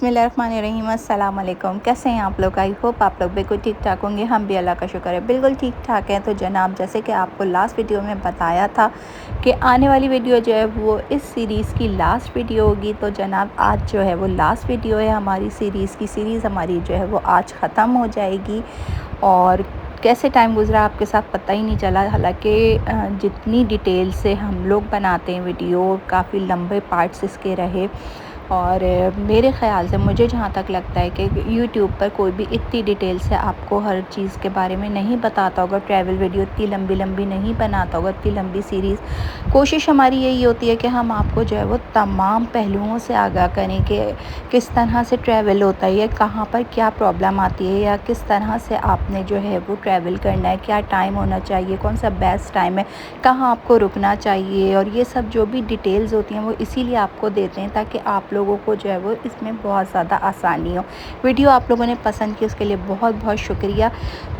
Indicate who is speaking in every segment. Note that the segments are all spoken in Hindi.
Speaker 1: बिस्मिल्लाहिर्रहमानिर्रहीम, अस्सलाम वालेकुम। कैसे हैं आप लोग? आई होप आप लोग बिल्कुल ठीक ठाक होंगे। हम भी अल्लाह का शुक्र है बिल्कुल ठीक ठाक हैं। तो जनाब, जैसे कि आपको लास्ट वीडियो में बताया था कि आने वाली वीडियो जो है वो इस सीरीज़ की लास्ट वीडियो होगी। तो जनाब, आज जो है वो लास्ट वीडियो है हमारी सीरीज़ हमारी जो है वो आज ख़त्म हो जाएगी। और कैसे टाइम गुज़रा आपके साथ पता ही नहीं चला। हालांकि जितनी डिटेल से हम लोग बनाते हैं वीडियो, काफ़ी लंबे पार्ट्स इसके रहे। और मेरे ख़्याल से मुझे जहाँ तक लगता है कि यूट्यूब पर कोई भी इतनी डिटेल से आपको हर चीज़ के बारे में नहीं बताता होगा। ट्रैवल वीडियो इतनी लंबी नहीं बनाता होगा, इतनी लंबी सीरीज़। कोशिश हमारी यही होती है कि हम आपको जो है वो तमाम पहलुओं से आगाह करें कि किस तरह से ट्रैवल होता है, या कहाँ पर क्या प्रॉब्लम आती है, या किस तरह से आपने जो है वो ट्रैवल करना है, क्या टाइम होना चाहिए, कौन सा बेस्ट टाइम है, कहाँ आपको रुकना चाहिए। और ये सब जो भी डिटेल्स होती हैं वो इसीलिए आपको देते हैं ताकि आप लोगों को जो है वो इसमें बहुत ज़्यादा आसानी हो। वीडियो आप लोगों ने पसंद की, उसके लिए बहुत बहुत शुक्रिया।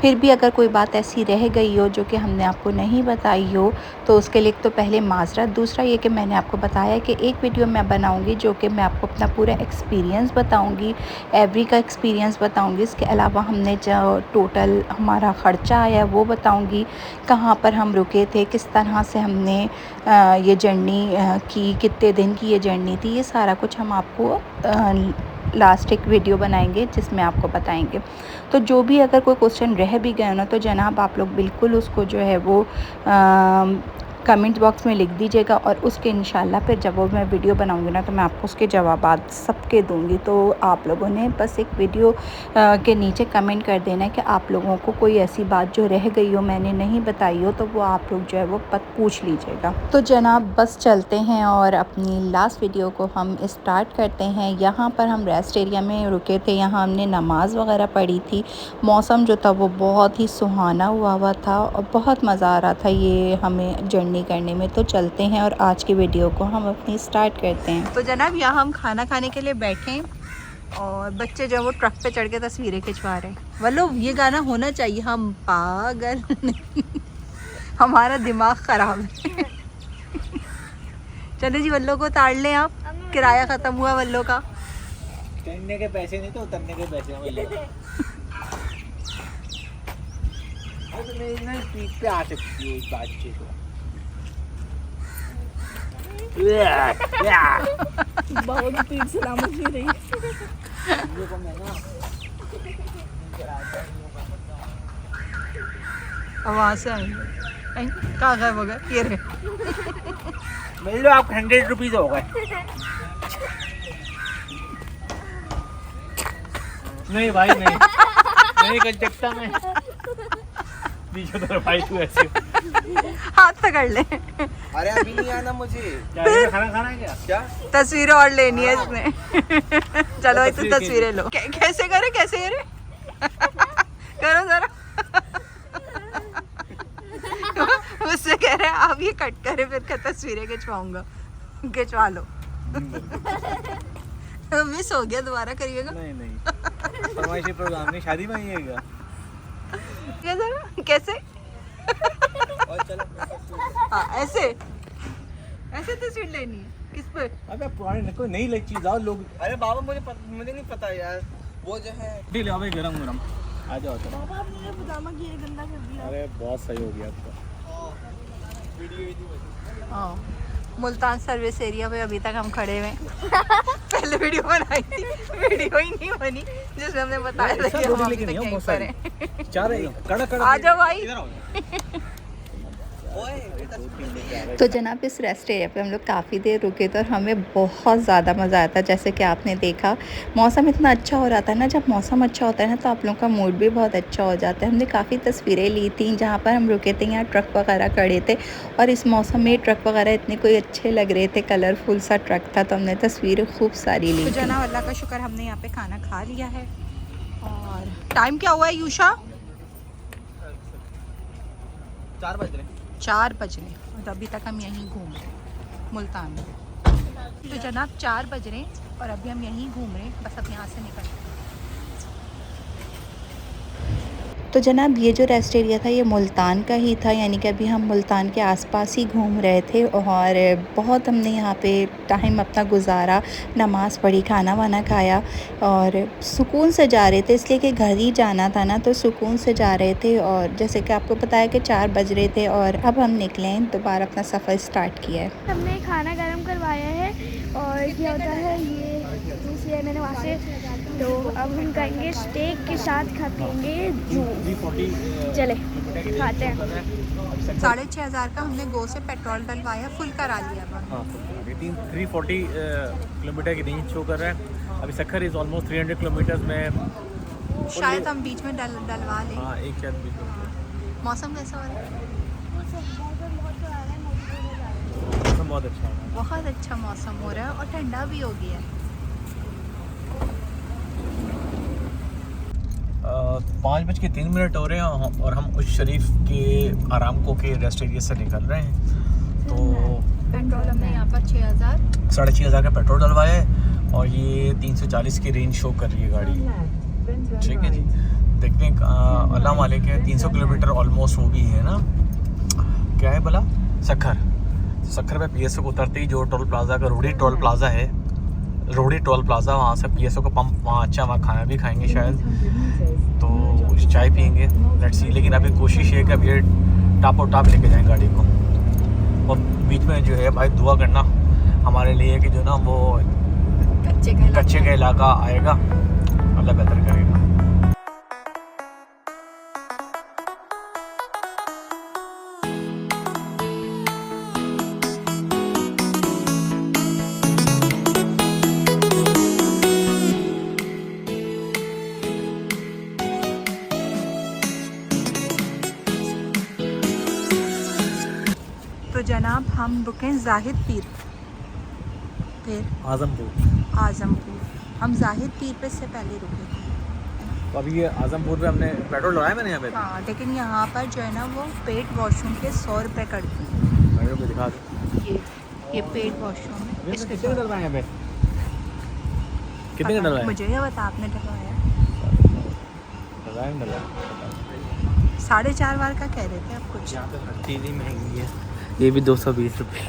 Speaker 1: फिर भी अगर कोई बात ऐसी रह गई हो जो कि हमने आपको नहीं बताई हो तो उसके लिए तो पहले माजरत। दूसरा ये कि मैंने आपको बताया कि एक वीडियो मैं बनाऊंगी जो कि मैं आपको अपना पूरा एक्सपीरियंस बताऊंगी, एवरी का एक्सपीरियंस बताऊंगी। इसके अलावा हमने जो टोटल हमारा ख़र्चा आया वो बताऊंगी, कहाँ पर हम रुके थे, किस तरह से हमने ये जर्नी की, कितने दिन की ये जर्नी थी। ये सारा कुछ हम आपको लास्ट एक वीडियो बनाएंगे जिसमें आपको बताएंगे। तो जो भी अगर कोई क्वेश्चन रह भी गया ना तो जनाब आप लोग बिल्कुल उसको जो है वो कमेंट बॉक्स में लिख दीजिएगा, और उसके इंशाल्लाह फिर जब वो मैं वीडियो बनाऊंगी ना तो मैं आपको उसके जवाबात सबके दूंगी। तो आप लोगों ने बस एक वीडियो के नीचे कमेंट कर देना है कि आप लोगों को कोई ऐसी बात जो रह गई हो, मैंने नहीं बताई हो, तो वो आप लोग जो है वो पूछ लीजिएगा। तो जनाब बस चलते हैं और अपनी लास्ट वीडियो को हम स्टार्ट करते हैं। यहाँ पर हम रेस्ट एरिया में रुके थे, यहाँ हमने नमाज़ वगैरह पढ़ी थी। मौसम जो था वो बहुत ही सुहाना हुआ था और बहुत मज़ा आ रहा था ये हमें जर्नी करने में। तो चलते हैं और आज की वीडियो को हम अपनी स्टार्ट करते हैं। तो जनाब यहाँ हम खाना खाने के लिए बैठे हैं और बच्चे जो वो ट्रक पे चढ़ के तस्वीरें खिंचवा रहे हैं। वल्लो ये गाना होना चाहिए, हम पागल नहीं हमारा दिमाग ख़राब है। चलो जी, वल्लो को उतार लें आप, किराया ख़त्म हुआ वल्लो का।
Speaker 2: चढ़ने के पैसे नहीं तो उतरने के पैसे हमें ले। तो मैं ना स्पीड पे आ सकती हूँ इस बातचीत को।
Speaker 3: बहुत स्पीड सलामत नहीं रही।
Speaker 1: अब वहाँ से आएंगे, कहाँ गए वो गए, ये रहे।
Speaker 2: मिल लो आप 100 रुपीज़ हो गए। नहीं भाई नहीं कर सकता मैं। पीछे तो भाई तू ऐसे
Speaker 1: हाथ पकड़ ले।
Speaker 4: अरे अभी नहीं आना मुझे।
Speaker 2: क्या खाना है क्या?
Speaker 1: तस्वीरें और लेनी है इसमें। चलो भाई, तू तस्वीरें लो। कैसे करे करो जरा। मुझसे कह रहे हैं आप ये कट करे फिर क्या तस्वीरें खिंचवा लो। मिस हो गया, दोबारा करिएगा।
Speaker 2: नहीं फरमाइशी प्रोग्राम नहीं, शादी में आइएगा।
Speaker 1: कैसे?
Speaker 4: और चलो
Speaker 1: हाँ, ऐसे तस्वीर लेनी है किस पे?
Speaker 2: अबे पुरानी कोई नई लग चीज आओ लोग।
Speaker 4: अरे बाबा मुझे नहीं पता यार, वो जो है
Speaker 2: ले आओ भाई, गरम आ जाओ।
Speaker 3: पापा आपने पजामा किए गंदा कर दिया।
Speaker 2: अरे बहुत सही हो गया आपका।
Speaker 1: हाँ, मुल्तान सर्विस एरिया पे अभी तक हम खड़े हुए। पहले वीडियो बनाई थी, वीडियो ही नहीं बनी जिसमें हमने बताया था कि हम अभी तक यहीं पर हैं।
Speaker 2: चार कड़ा
Speaker 1: आ जाओ भाई। तो जनाब इस रेस्ट एरिया पे हम लोग काफ़ी देर रुके थे और हमें बहुत ज़्यादा मज़ा आया था। जैसे कि आपने देखा मौसम इतना अच्छा हो रहा था ना, जब मौसम अच्छा होता है ना तो आप लोगों का मूड भी बहुत अच्छा हो जाता है। हमने काफ़ी तस्वीरें ली थी जहाँ पर हम रुके थे, यहाँ ट्रक वगैरह खड़े थे और इस मौसम में ट्रक वगैरह इतने कोई अच्छे लग रहे थे, कलरफुल सा ट्रक था, तो हमने तस्वीरें खूब सारी ली। तो जनाब अल्लाह का शुक्र हमने यहाँ पे खाना खा लिया है। और टाइम क्या हुआ है यूशा?
Speaker 4: 4 बज रहे।
Speaker 1: 4 बज रहे और अभी तक हम यहीं घूम रहे हैं मुल्तान में। तो जनाब 4 बज रहे हैं और अभी हम यहीं घूम रहे हैं, बस अब यहाँ से निकल। तो जनाब ये जो रेस्ट एरिया था ये मुल्तान का ही था, यानी कि अभी हम मुल्तान के आसपास ही घूम रहे थे और बहुत हमने यहाँ पे टाइम अपना गुजारा, नमाज़ पढ़ी, खाना वाना खाया और सुकून से जा रहे थे, इसलिए कि घर ही जाना था ना, तो सुकून से जा रहे थे। और जैसे कि आपको पता है कि 4 बज रहे थे और अब हम निकले दोबारा अपना सफ़र स्टार्ट किया है।
Speaker 3: हमने खाना गर्म करवाया है और क्या होता है ये जूस लिया मैंने वहाँ से, तो अब हम खाएंगे स्टेक के साथ खाएंगे जूस। चले खाते हैं।
Speaker 1: 6,500 का हमने गो से पेट्रोल डलवाया, फुल करा लिया।
Speaker 2: हाँ 340 किलोमीटर की रेंज शो कर रहा है। अभी सक्खर इज़ ऑलमोस्ट 300 किलोमीटर्स में,
Speaker 1: शायद हम बीच में डलवा लें।
Speaker 2: हाँ एक शायद बीच में।
Speaker 1: मौसम कैसा हो रहा है?
Speaker 2: मौसम बहुत अच्छा है,
Speaker 1: बहुत अच्छा मौसम हो रहा है और ठंडा भी हो गया है।
Speaker 2: 5:03 हो रहे हैं और हम उस शरीफ के आरामको के रेस्ट एरिया से निकल रहे हैं। तो
Speaker 1: पेट्रोल हमने यहाँ पर 6,000
Speaker 2: 6,500 का पेट्रोल डलवाया है और ये 340 की रेंज शो कर रही है गाड़ी। ठीक है जी, देखते हैं अल्लाह मालिक है। 300 किलोमीटर ऑलमोस्ट वो भी है ना, क्या है भला, सक्खर में PSO को उतरते ही जो टोल प्लाजा का रोडी टोल प्लाजा है, रोडी टोल प्लाजा, वहाँ से PSO का पंप, वहाँ अच्छा वहाँ खाना भी खाएंगे शायद, तो चाय पियेंगे, लेट्स सी। लेकिन अभी कोशिश है कि अभी ये टापो टाप लेके जाएं गाड़ी को। और बीच में जो है भाई दुआ करना हमारे लिए कि जो ना वो कच्चे का इलाका आएगा, अल्लाह बेहतर करेगा।
Speaker 1: तो जनाब हम रुके जाहिद पीर, फिर आज़मपुर। हम जाहिद पीर पे से पहले रुके थे।
Speaker 2: तो अभी ये आज़मपुर पे हमने पेट्रोल लगाया मैंने यहाँ पे।
Speaker 1: हाँ, लेकिन यहाँ पर जो है ना वो पेड वॉशरूम के 100 रुपये करती है।
Speaker 2: गाड़ियों में दिखा दो,
Speaker 1: ये पेड वॉशरूम है।
Speaker 2: कितने का डलवाया यहाँ पे, कितने का डलवाया?
Speaker 1: मुझे ये बता, आपने डलवाया?
Speaker 2: डलवाया
Speaker 1: 4.5 बार का कह रहे थे आप कुछ।
Speaker 2: यहाँ पे हर चीज़ ही महंगी है, ये भी 220 रुपये।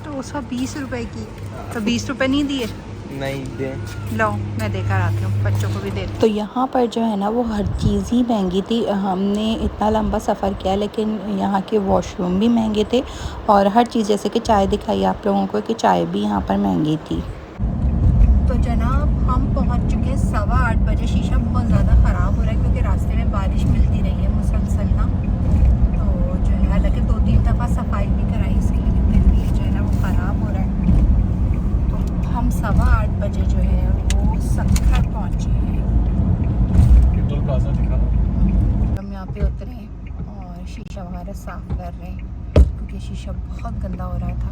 Speaker 1: 220 रुपये की, तो 20 रुपये नहीं दिए?
Speaker 4: नहीं दे।
Speaker 1: लो मैं देकर आती हूँ, बच्चों को भी दे। तो यहाँ पर जो है ना वो हर चीज़ ही महंगी थी। हमने इतना लंबा सफ़र किया लेकिन यहाँ के वॉशरूम भी महंगे थे और हर चीज़, जैसे कि चाय दिखाई आप लोगों को कि चाय भी यहाँ पर महंगी थी। तो जनाब हम पहुँच चुके हैं 8:15 बजे। शीशा बहुत ज़्यादा ख़राब हो रहा है क्योंकि रास्ते में बारिश मिलती रही है मुसलसल ना, तो जो है हालांकि 2-3 दफ़ा सफाई भी कराई इसके लिए, फिर भी जो है ना वो ख़राब हो रहा है। तो हम 8:15 बजे जो है वो सक्खर पहुँचे हैं।
Speaker 2: टोल प्लाजा दिखा।
Speaker 1: हम यहाँ पे उतरे और शीशा वगैरह साफ़ कर रहे हैं क्योंकि शीशा बहुत गंदा हो रहा था,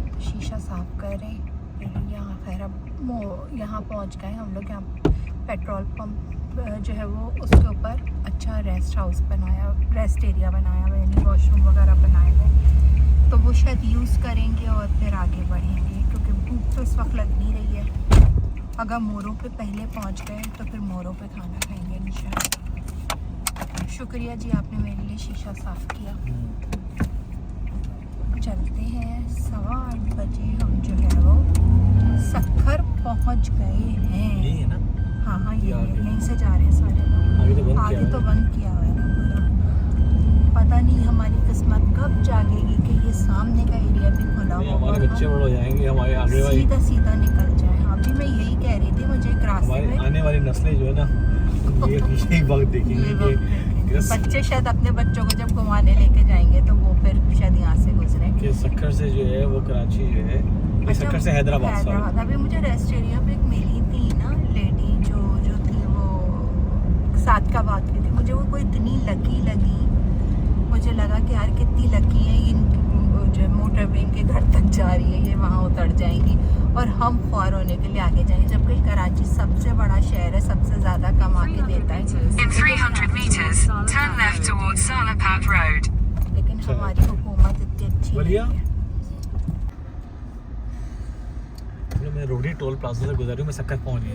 Speaker 1: तो शीशा साफ़ कर रहे हैं। यहाँ खैर अब यहाँ पहुँच गए हम लोग। यहाँ पेट्रोल पंप जो है वो उसके ऊपर अच्छा रेस्ट हाउस बनाया, रेस्ट एरिया बनाया हुआ, यानी वॉशरूम वगैरह बनाए हुए, तो वो शायद यूज़ करेंगे और फिर आगे बढ़ेंगे क्योंकि भूख तो इस वक्त लग नहीं रही है। अगर मोरों पे पहले पहुंच गए तो फिर मोरों पे खाना खाएंगे इंशाल्लाह। शुक्रिया जी, आपने मेरे लिए शीशा साफ़ किया। चलते हैं। 8:15 बजे हम जो है वो सक्खर पहुंच गए हैं।
Speaker 2: यही है ना?
Speaker 1: हाँ ये यहीं से जा रहे हैं सारे लोग। आगे तो बंद किया हुआ है ना पूरा। पता नहीं हमारी किस्मत कब जागेगी कि ये सामने का एरिया भी खुला होगा,
Speaker 2: हमारे बच्चे बड़े हो जाएंगे, हमारे आगे वाली
Speaker 1: सीधा निकल जाए। अभी मैं यही कह रही थी, मुझे एक रास्ते में
Speaker 2: आने वाली नस्लें जो है ना ये एक वक्त देखेंगे कि
Speaker 1: बच्चे शायद अपने बच्चों को जब घुमाने लेके जाएंगे तो वो फिर शायद यहाँ से गुजरेंगे
Speaker 2: कि सक्खर से जो है वो कराची जो है, ये सक्खर से हैदराबाद।
Speaker 1: अभी मुझे रेस्ट एरिया पे एक मिली थी ना लेडी जो थी वो साथ का बात की थी, मुझे वो कोई इतनी लगी। मुझे लगा कि यार कितनी लकी है, जो मोटर वे के घर तक जा रही है, ये वहाँ उतर जाएंगी और हम ख्वार होने के लिए आगे जाएंगे, जबकि कराची सबसे बड़ा शहर है, सबसे ज़्यादा कमा के देता है।
Speaker 5: In 300 meters, turn left towards Salapat Road.
Speaker 1: लेकिन हमारी हुकूमत इतनी अच्छी नहीं है।
Speaker 2: मैं रोडी टोल प्लाजा से गुजर रही हूँ, मैं सक्खर पहुँच गया।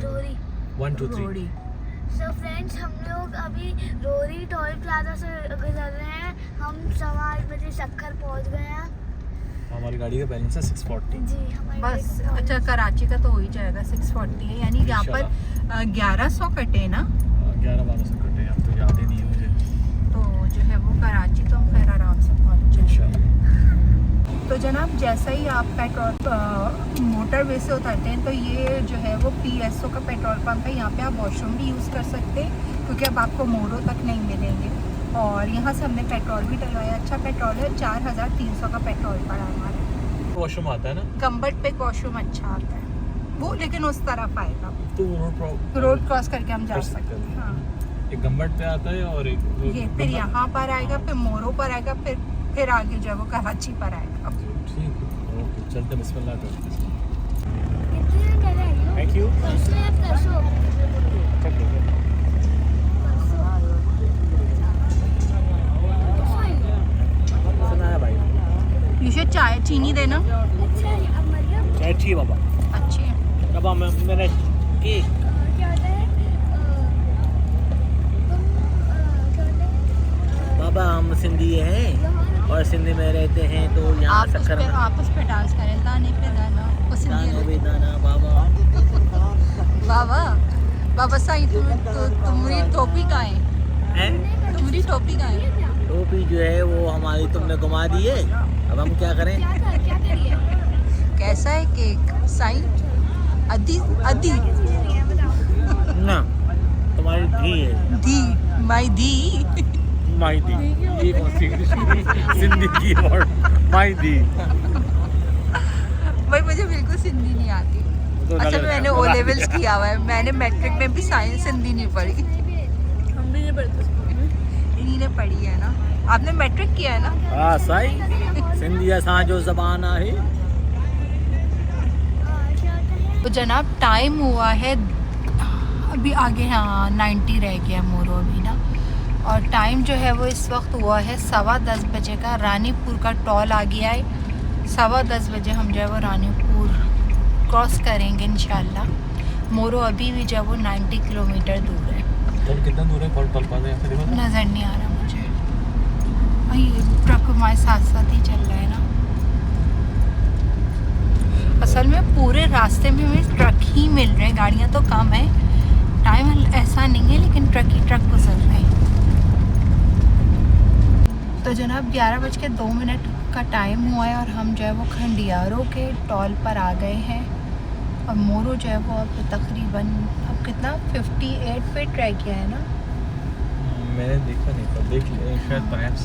Speaker 2: 1 2 3
Speaker 3: सो फ्रेंड्स, हम लोग अभी रोरी टोल प्लाजा से गुजर रहे हैं। हम 8:15 बजे सक्खर पहुंच गए हैं।
Speaker 2: हमारी गाड़ी का बैलेंस है 640।
Speaker 3: जी हमारे
Speaker 1: बस अच्छा, कराची का तो हो ही जाएगा। 640 है, यानी यहाँ पर 1100 कटे ना,
Speaker 2: 11-1200 कटे, अब तो याद ही नहीं है मुझे।
Speaker 1: तो जो है वो कराची तो हम खैर आराम से पहुँच जाएंगे। तो जनाब, जैसा ही आप पेट्रोल मोटरवे से उतरते हैं तो ये जो है वो PSO का पेट्रोल पंप है। यहाँ पे आप वॉशरूम भी यूज़ कर सकते हैं, क्योंकि अब आपको मोरो तक नहीं मिलेंगे। और यहाँ से हमने पेट्रोल भी डलवाया। अच्छा पेट्रोल है, 4300 का पेट्रोल पड़ा हमारा।
Speaker 2: वॉशरूम आता है ना,
Speaker 1: गम्बट पे वॉशरूम अच्छा आता है वो, लेकिन उस तरफ आएगा,
Speaker 2: तो
Speaker 1: रोड क्रॉस करके हम जा सकते हैं। हाँ,
Speaker 2: एक गम्बट पे आता है और एक
Speaker 1: ये फिर यहाँ पर आएगा, फिर मोरो पर आएगा, फिर आगे जो है वो कराची पर आएगा।
Speaker 2: ठीक है, ओके, चलते बिस्मिल्लाह करते हैं।
Speaker 3: कितने जगह है?
Speaker 2: Thank you.
Speaker 3: परसों या परसों?
Speaker 2: सुना है भाई,
Speaker 1: यूशुद चाय चीनी देना।
Speaker 3: अच्छा, अब मरियम
Speaker 2: चाय चाहिए बाबा।
Speaker 1: अच्छी है।
Speaker 2: बाबा मैंने केक।
Speaker 3: क्या होता है? तुम क्या होता है?
Speaker 4: बाबा हम सिंधी हैं और सिंधी में रहते हैं, तो यहाँ
Speaker 1: आप उस पे डांस करें, दाने पे दाना, वो सिंधी है।
Speaker 4: दाना बाबा।
Speaker 1: बाबा बाबा साईं, तुम्हारी टोपी कहाँ है? तुम्हारी टोपी कहाँ है?
Speaker 4: टोपी जो है वो हमारी तुमने घुमा दी है, अब हम क्या करें?
Speaker 3: क्या करिए?
Speaker 1: कैसा है केक साईं? अदी अदी
Speaker 4: ना, तुम्हारी धी है।
Speaker 1: दी, माई दी।
Speaker 2: माई दी, ये कौन सी सिंधी की वर्ड? माई दी।
Speaker 1: भाई मुझे बिल्कुल सिंधी नहीं आती।
Speaker 2: तो
Speaker 1: अच्छा,
Speaker 2: लग रहा है,
Speaker 1: मैंने O लेवल्स किया हुआ है, मैंने मैट्रिक में भी साइंस हिंदी नहीं पढ़ी।
Speaker 3: हम भी नहीं पढ़ते।
Speaker 1: इन्हीं ने पढ़ी है ना। आपने मैट्रिक किया है ना?
Speaker 4: हाँ सही, सिंधी असां जो ज़बान है।
Speaker 1: तो जनाब, टाइम हुआ है अभी आगे, हाँ 90 रह गया मोरो अभी ना। और टाइम जो है वो इस वक्त हुआ है 10:15 बजे का। रानीपुर का टोल आ गया है। 10:15 बजे हम जो है वो रानीपुर क्रॉस करेंगे इंशाल्लाह। मोरो अभी भी जो है वो 90 किलोमीटर दूर है।
Speaker 2: तो कितना दूर है टोल प्लाजा यहाँ से? देखो
Speaker 1: नज़र नहीं आ रहा मुझे। ये ट्रक हमारे साथ साथ ही चल रहा है ना। असल में पूरे रास्ते में हमें ट्रक ही मिल रहे हैं, गाड़ियाँ तो कम है। टाइम ऐसा नहीं है, लेकिन ट्रक ही ट्रक गुजर रहे हैं। तो जनाब 11:02 का टाइम हुआ है और हम जो है वो खंडियारों के टोल पर आ गए हैं। और मोरो जो है वो अब तकरीबन अब कितना 58 पे ट्रैक किया है ना।
Speaker 2: मैंने देखा नहीं था, देख लिया शायद परहैप्स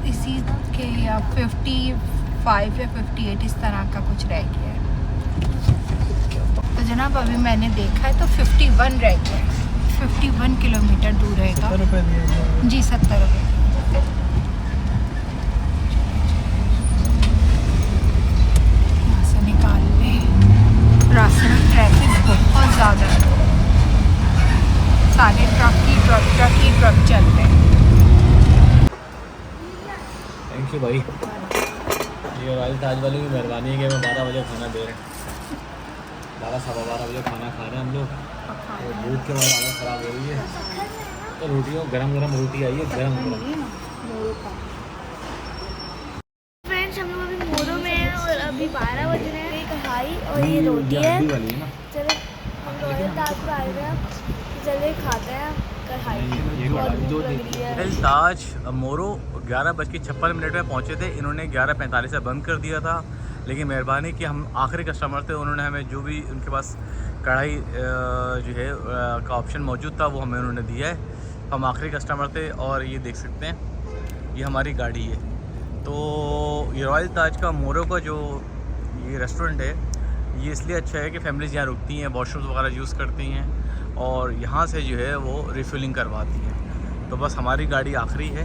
Speaker 1: इसी के या 55 या 58 इस तरह का कुछ रह गया है। तो जनाब अभी मैंने देखा है तो 51 रह गया है। 51 किलोमीटर दूर रहेगा।
Speaker 2: 70 रुपये दिए
Speaker 1: जी 70 रुपये। यहाँ से निकाल ले। रास्ते में ट्रैफिक बहुत ज़्यादा है, सारे ट्रक ही ट्रक चल रहे हैं।
Speaker 2: थैंक यू भाई, ये रॉयल ताज वालों की मेहरबानी है कि हमें 12 बजे खाना दे रहे हैं। 12-12:15 बजे खाना खा रहे हैं हम लोग। तो भूख के बाद हालत ख़राब हो रही है। तो रोटियों गरम रोटी आई है, गरम
Speaker 3: फ्रेंड्स, हम लोग अभी मोरो में हैं और अभी 12 बज रहे हैं। कढ़ाई और ये रोटी है।
Speaker 2: वाली है ना।
Speaker 3: चलो हम रॉयल ताज पर आए हुए हैं, चलिए खाते हैं कढ़ाई। बहुत भूख लग रही है।
Speaker 2: रॉयल ताज मोरो 11:56 में पहुँचे थे। इन्होंने 11:45 से बंद कर दिया था, लेकिन मेहरबानी कि हम आखिरी कस्टमर थे। उन्होंने हमें जो भी उनके पास कढ़ाई जो है का ऑप्शन मौजूद था वो हमें उन्होंने दिया है। हम आखिरी कस्टमर थे और ये देख सकते हैं, ये हमारी गाड़ी है। तो ये रॉयल ताज का मोरो का जो ये रेस्टोरेंट है, ये इसलिए अच्छा है कि फैमिलीज़ यहाँ रुकती हैं, वॉशरूम्स वगैरह यूज़ करती हैं और यहाँ से जो है वो रिफ़िलिंग करवाती हैं। तो बस हमारी गाड़ी आखिरी है,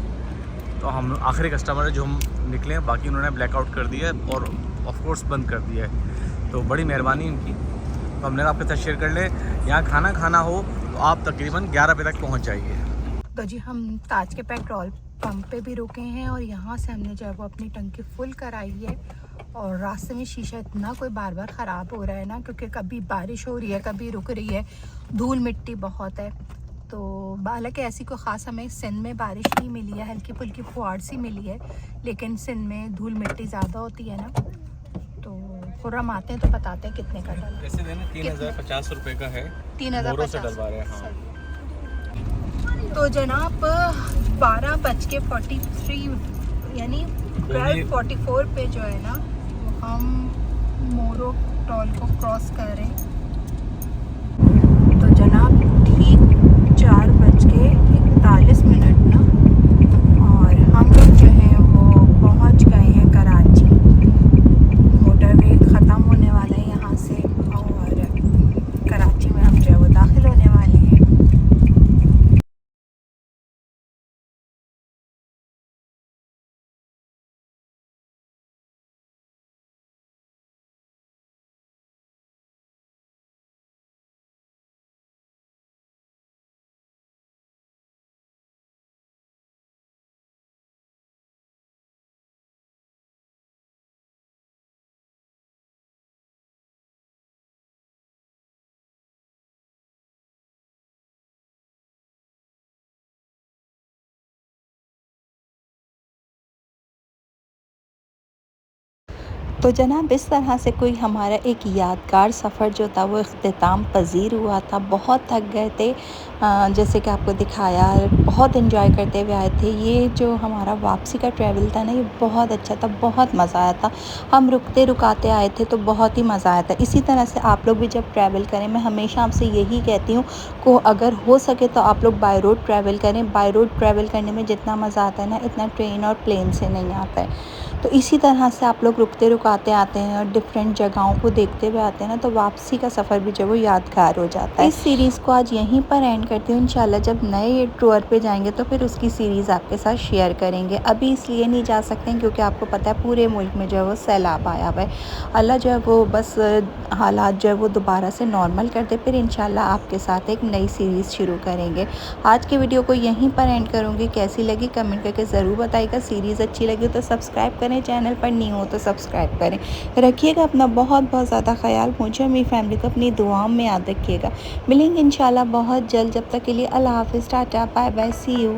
Speaker 2: तो हम आखिरी कस्टमर है जो हम निकले हैं। बाकी उन्होंने ब्लैकआउट कर दिया है और ऑफ कोर्स बंद कर दिया है। तो बड़ी मेहरबानी उनकी। तो हमने आपके साथ शेयर कर ले, यहाँ खाना खाना हो तो आप तकरीबन 11 बजे तक पहुँच जाइए।
Speaker 1: तो जी हम ताज के पेट्रोल पंप पे भी रुके हैं और यहाँ से हमने जो है वो अपनी टंकी फुल कराई है। और रास्ते में शीशा इतना कोई बार बार ख़राब हो रहा है ना, क्योंकि कभी बारिश हो रही है, कभी रुक रही है, धूल मिट्टी बहुत है। तो हालांकि ऐसी कोई ख़ास हमें सिंध में बारिश नहीं मिली है, हल्की फुल्की फुहार सी मिली है, लेकिन सिंध में धूल मिट्टी ज़्यादा होती है ना। तो खुर्रम आते हैं तो बताते हैं कितने का डला।
Speaker 2: कैसे देना? 3050 रुपये का है,
Speaker 1: 3050
Speaker 2: से डलवा रहे हैं। हाँ।
Speaker 1: तो जनाब 12:43 यानी 12:44 पे जो है ना वो हम मोरो टॉल को क्रॉस कर रहे हैं। तो जनाब ठीक 4:41 ना, और हम लोग जो हैं वो पहुंच गए हैं कराची। मोटरवे ख़त्म होने वाला है यहाँ से और कराची में हम जो है वो दाखिल होने वाले हैं। तो जनाब इस तरह से कोई हमारा एक यादगार सफ़र जो था वो इख्तिताम पज़ीर हुआ था। बहुत थक गए थे, जैसे कि आपको दिखाया, बहुत इन्जॉय करते हुए आए थे। ये जो हमारा वापसी का ट्रैवल था ना, ये बहुत अच्छा था, बहुत मज़ा आया था। हम रुकते रुकाते आए थे तो बहुत ही मज़ा आया था। इसी तरह से आप लोग भी जब ट्रैवल करें, मैं हमेशा आपसे यही कहती हूँ को अगर हो सके तो आप लोग बाय रोड ट्रैवल करें। बाय रोड ट्रैवल करने में जितना मज़ा आता है ना, इतना ट्रेन और प्लेन से नहीं आता है। तो इसी तरह से आप लोग रुकते रुकाते आते हैं और डिफरेंट जगहों को देखते हुए आते हैं ना, तो वापसी का सफ़र भी जो वो यादगार हो जाता है। इस सीरीज़ को आज यहीं पर एंड करती हूँ। इंशाल्लाह जब नए टूर पे जाएंगे तो फिर उसकी सीरीज़ आपके साथ शेयर करेंगे। अभी इसलिए नहीं जा सकते हैं क्योंकि आपको पता है पूरे मुल्क में जो है वो सैलाब आया हुआ है। अल्लाह जो है वो बस हालात जो है वो दोबारा से नॉर्मल कर दे, फिर इंशाल्लाह आपके साथ एक नई सीरीज़ शुरू करेंगे। आज की वीडियो को यहीं पर एंड करूँगी। कैसी लगी कमेंट करके ज़रूर बताइएगा। सीरीज़ अच्छी लगी तो सब्सक्राइब करें, चैनल पर नहीं हो तो सब्सक्राइब करें। रखिएगा अपना बहुत बहुत ज़्यादा ख्याल। मुझे और मेरी फैमिली को अपनी दुआओं में याद रखिएगा। मिलेंगे इंशाल्लाह बहुत जल्द। जब तक के लिए अल्लाह हाफ़िज़, tata, bye bye, see you.